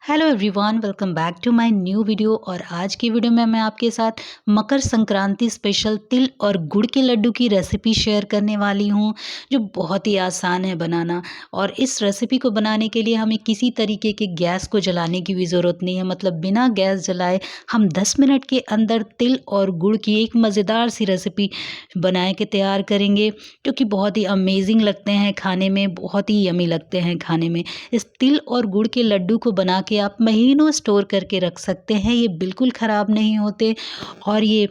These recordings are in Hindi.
Hello everyone, welcome back to my new video. और आज की वीडियो में मैं आपके साथ मकर संक्रांति स्पेशल तिल और गुड़ के लड्डू की रेसिपी शेयर करने वाली हूं, जो बहुत ही आसान है बनाना। और इस रेसिपी को बनाने के लिए हमें किसी तरीके के गैस को जलाने की भी ज़रूरत नहीं है। मतलब बिना गैस जलाए हम 10 मिनट के अंदर तिल और गुड़ की एक मज़ेदार सी रेसिपी बना के तैयार करेंगे, जो कि बहुत ही अमेजिंग लगते हैं खाने में, बहुत ही यमी लगते हैं खाने में। इस तिल और गुड़ के लड्डू को बना के आप महीनों स्टोर करके रख सकते हैं, ये बिल्कुल ख़राब नहीं होते। और ये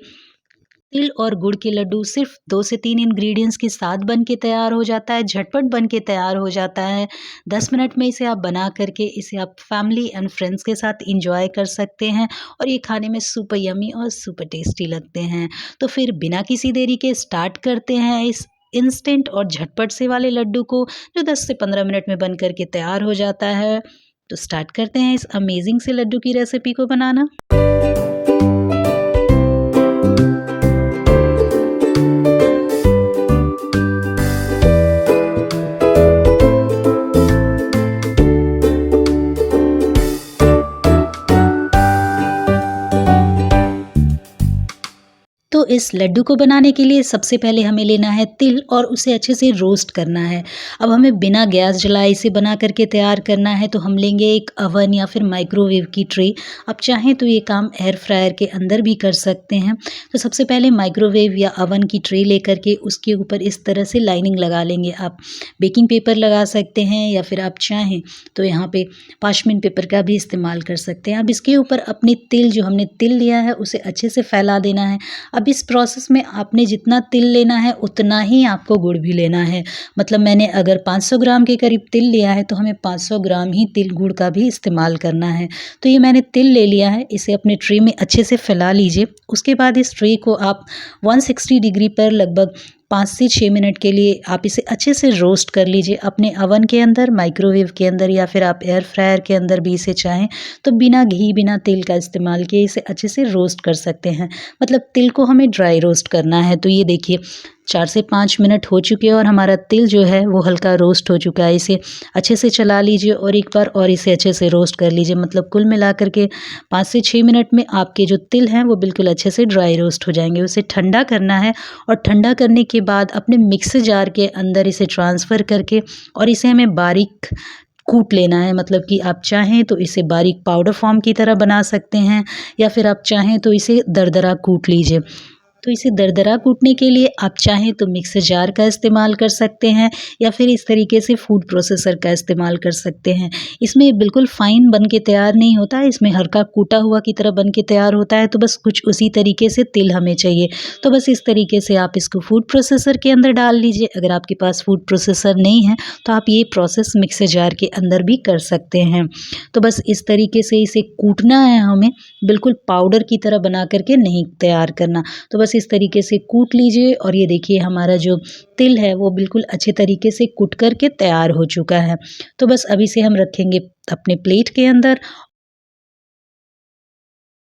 तिल और गुड़ के लड्डू सिर्फ 2 से 3 इंग्रेडिएंट्स के साथ बन के तैयार हो जाता है, झटपट बन के तैयार हो जाता है। 10 मिनट में इसे आप बना करके इसे आप फैमिली एंड फ्रेंड्स के साथ एंजॉय कर सकते हैं, और ये खाने में सुपर यम्मी और सुपर टेस्टी लगते हैं। तो फिर बिना किसी देरी के स्टार्ट करते हैं इस इंस्टेंट और झटपट से वाले लड्डू को, जो 10 से 15 मिनट में बन कर के तैयार हो जाता है। तो स्टार्ट करते हैं इस अमेजिंग से लड्डू की रेसिपी को बनाना। तो इस लड्डू को बनाने के लिए सबसे पहले हमें लेना है तिल और उसे अच्छे से रोस्ट करना है। अब हमें बिना गैस जलाए इसे बना करके तैयार करना है, तो हम लेंगे एक अवन या फिर माइक्रोवेव की ट्रे। आप चाहें तो ये काम एयर फ्रायर के अंदर भी कर सकते हैं। तो सबसे पहले माइक्रोवेव या अवन की ट्रे लेकर के उसके ऊपर इस तरह से लाइनिंग लगा लेंगे। आप बेकिंग पेपर लगा सकते हैं, या फिर आप चाहें तो यहाँ पे पार्चमेंट पेपर का भी इस्तेमाल कर सकते हैं। अब इसके ऊपर अपनी तिल, जो हमने तिल लिया है, उसे अच्छे से फैला देना है। अब इस प्रोसेस में आपने जितना तिल लेना है उतना ही आपको गुड़ भी लेना है। मतलब मैंने अगर 500 ग्राम के करीब तिल लिया है, तो हमें 500 ग्राम ही तिल गुड़ का भी इस्तेमाल करना है। तो ये मैंने तिल ले लिया है, इसे अपने ट्रे में अच्छे से फैला लीजिए। उसके बाद इस ट्रे को आप 160 डिग्री पर लगभग 5 से 6 मिनट के लिए आप इसे अच्छे से रोस्ट कर लीजिए, अपने अवन के अंदर, माइक्रोवेव के अंदर, या फिर आप एयर फ्रायर के अंदर भी इसे चाहें तो बिना घी बिना तेल का इस्तेमाल किए इसे अच्छे से रोस्ट कर सकते हैं। मतलब तिल को हमें ड्राई रोस्ट करना है। तो ये देखिए 4 से 5 मिनट हो चुके हैं और हमारा तिल जो है वो हल्का रोस्ट हो चुका है। इसे अच्छे से चला लीजिए और एक बार और इसे अच्छे से रोस्ट कर लीजिए। मतलब कुल मिलाकर के 5 से 6 मिनट में आपके जो तिल हैं वो बिल्कुल अच्छे से ड्राई रोस्ट हो जाएंगे। उसे ठंडा करना है, और ठंडा करने के बाद अपने मिक्सर जार के अंदर इसे ट्रांसफ़र करके और इसे हमें बारीक कूट लेना है। मतलब कि आप चाहें तो इसे बारीक पाउडर फॉर्म की तरह बना सकते हैं, या फिर आप चाहें तो इसे दरदरा कूट लीजिए। तो इसे दरदरा कूटने के लिए आप चाहें तो मिक्सर जार का इस्तेमाल कर सकते हैं, या फिर इस तरीके से फूड प्रोसेसर का इस्तेमाल कर सकते हैं। इसमें बिल्कुल फ़ाइन बन के तैयार नहीं होता है, इसमें हल्का कूटा हुआ की तरह बन के तैयार होता है। तो बस कुछ उसी तरीके से तिल हमें चाहिए। तो बस इस तरीके से आप इसको फूड प्रोसेसर के अंदर डाल लीजिए। अगर आपके पास फूड प्रोसेसर नहीं है तो आप ये प्रोसेस मिक्सर जार के अंदर भी कर सकते हैं। तो बस इस तरीके से इसे कूटना है हमें, बिल्कुल पाउडर की तरह बना करके नहीं तैयार करना। तो बस इस तरीके से कूट लीजिए, और ये देखिए हमारा जो तिल है वो बिल्कुल अच्छे तरीके से कूट करके तैयार हो चुका है। तो बस अभी से हम रखेंगे अपने प्लेट के अंदर।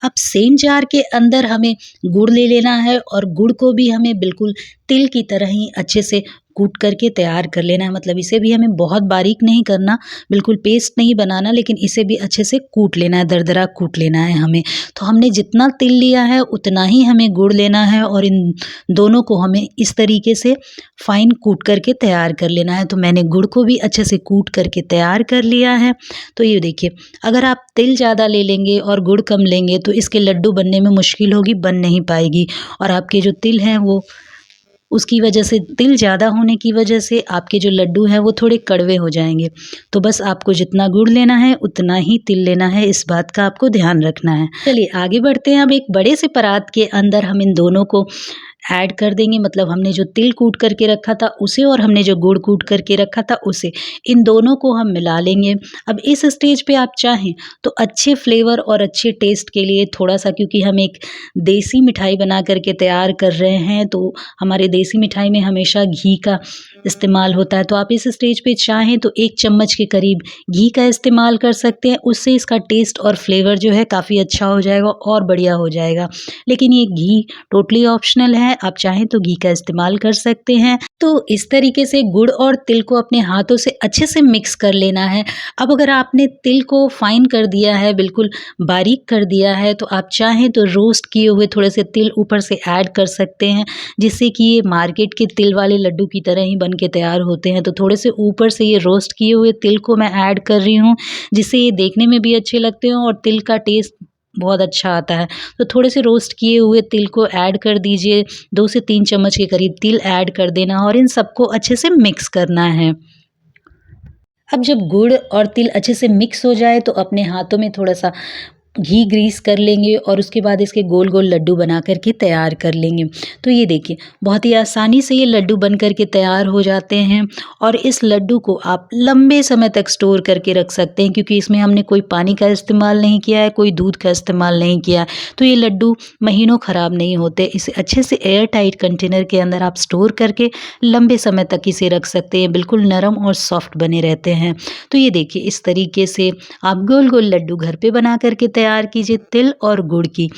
अब सेम जार के अंदर हमें गुड़ ले लेना है, और गुड़ को भी हमें बिल्कुल तिल की तरह ही अच्छे से कूट करके तैयार कर लेना है। मतलब इसे भी हमें बहुत बारीक नहीं करना, बिल्कुल पेस्ट नहीं बनाना, लेकिन इसे भी अच्छे से कूट लेना है, दरदरा कूट लेना है हमें। तो हमने जितना तिल लिया है उतना ही हमें गुड़ लेना है, और इन दोनों को हमें इस तरीके से फ़ाइन कूट करके तैयार कर लेना है। तो मैंने गुड़ को भी अच्छे से कूट करके तैयार कर लिया है। तो ये देखिए, अगर आप तिल ज़्यादा ले लेंगे और गुड़ कम लेंगे तो इसके लड्डू बनने में मुश्किल होगी, बन नहीं पाएगी। और आपके जो तिल हैं वो, उसकी वजह से, तिल ज़्यादा होने की वजह से आपके जो लड्डू हैं वो थोड़े कड़वे हो जाएँगे। तो बस आपको जितना गुड़ लेना है उतना ही तिल लेना है, इस बात का आपको ध्यान रखना है। चलिए आगे बढ़ते हैं। अब एक बड़े से परात के अंदर हम इन दोनों को ऐड कर देंगे। मतलब हमने जो तिल कूट करके रखा था उसे, और हमने जो गुड़ कूट करके रखा था उसे, इन दोनों को हम मिला लेंगे। अब इस स्टेज पे आप चाहें तो अच्छे फ्लेवर और अच्छे टेस्ट के लिए थोड़ा-सा, क्योंकि हम एक देसी मिठाई बना करके तैयार कर रहे हैं, तो हमारे देसी मिठाई में हमेशा घी का इस्तेमाल होता है। तो आप इस स्टेज पे चाहें तो 1 चम्मच के करीब घी का इस्तेमाल कर सकते हैं, उससे इसका टेस्ट और फ्लेवर जो है काफ़ी अच्छा हो जाएगा और बढ़िया हो जाएगा। लेकिन ये घी टोटली ऑप्शनल है, आप चाहें तो घी का इस्तेमाल कर सकते हैं। तो इस तरीके से गुड़ और तिल को अपने हाथों से अच्छे से मिक्स कर लेना है। अब अगर आपने तिल को फाइन कर दिया है, बिल्कुल बारीक कर दिया है, तो आप चाहें तो रोस्ट किए हुए थोड़े से तिल ऊपर से ऐड कर सकते हैं, जिससे कि ये मार्केट के तिल वाले लड्डू की तरह ही बन के तैयार होते हैं। तो थोड़े से ऊपर से ये रोस्ट किए हुए तिल को मैं ऐड कर रही हूँ, जिससे ये देखने में भी अच्छे लगते हैं और तिल का टेस्ट बहुत अच्छा आता है। तो थोड़े से रोस्ट किए हुए तिल को ऐड कर दीजिए, 2 से 3 चम्मच के करीब तिल ऐड कर देना और इन सबको अच्छे से मिक्स करना है। अब जब गुड़ और तिल अच्छे से मिक्स हो जाए तो अपने हाथों में थोड़ा-सा घी ग्रीस कर लेंगे और उसके बाद इसके गोल-गोल लड्डू बना कर के तैयार कर लेंगे। तो ये देखिए, बहुत ही आसानी से ये लड्डू बन कर के तैयार हो जाते हैं और इस लड्डू को आप लंबे समय तक स्टोर करके रख सकते हैं, क्योंकि इसमें हमने कोई पानी का इस्तेमाल नहीं किया है, कोई दूध का इस्तेमाल नहीं किया है। तो ये लड्डू महीनों ख़राब नहीं होते। इसे अच्छे से एयर टाइट कंटेनर के अंदर आप स्टोर करके लंबे समय तक इसे रख सकते हैं, बिल्कुल नरम और सॉफ्ट बने रहते हैं। तो ये देखिए, इस तरीके से आप गोल-गोल लड्डू घर पे बना कर के तैयार कीजिए तिल और गुड़ की।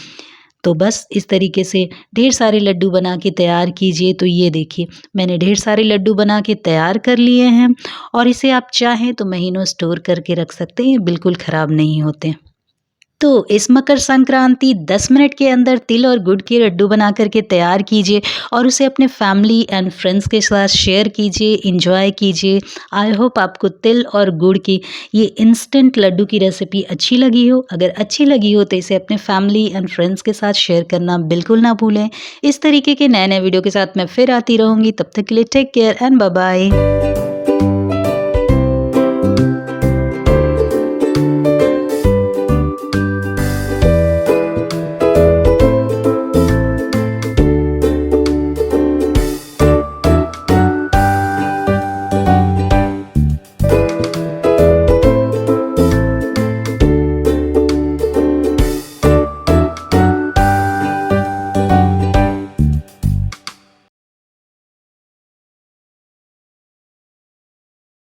तो बस इस तरीके से ढेर सारे लड्डू बना के तैयार कीजिए। तो ये देखिए, मैंने ढेर सारे लड्डू बना के तैयार कर लिए हैं और इसे आप चाहें तो महीनों स्टोर करके रख सकते हैं, बिल्कुल ख़राब नहीं होते। तो इस मकर संक्रांति 10 मिनट के अंदर तिल और गुड़ के लड्डू बना कर के तैयार कीजिए और उसे अपने फैमिली एंड फ्रेंड्स के साथ शेयर कीजिए, एंजॉय कीजिए। आई होप आपको तिल और गुड़ की ये इंस्टेंट लड्डू की रेसिपी अच्छी लगी हो। अगर अच्छी लगी हो तो इसे अपने फैमिली एंड फ्रेंड्स के साथ शेयर करना बिल्कुल ना भूलें। इस तरीके के नए-नए वीडियो के साथ मैं फिर आती रहूँगी। तब तक के लिए take care and bye bye.